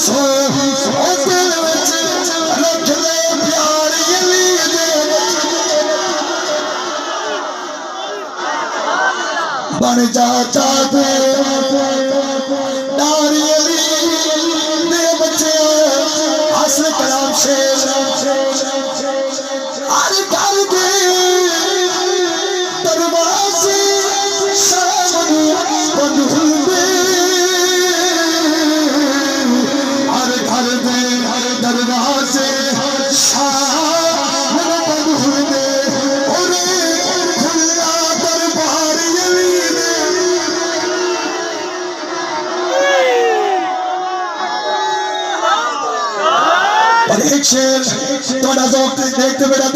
सो दिल विच रख ले प्यार अली दे बन जा चाहते डारी अली दे बच्चे असल कलाम शेर हर घर दे दरवाजे सामने बंद हुए हर घर दे दरवाजे सामने बंद हुए और खुला दरबार अली दे और एक शेर थोड़ा सा देखते बेटा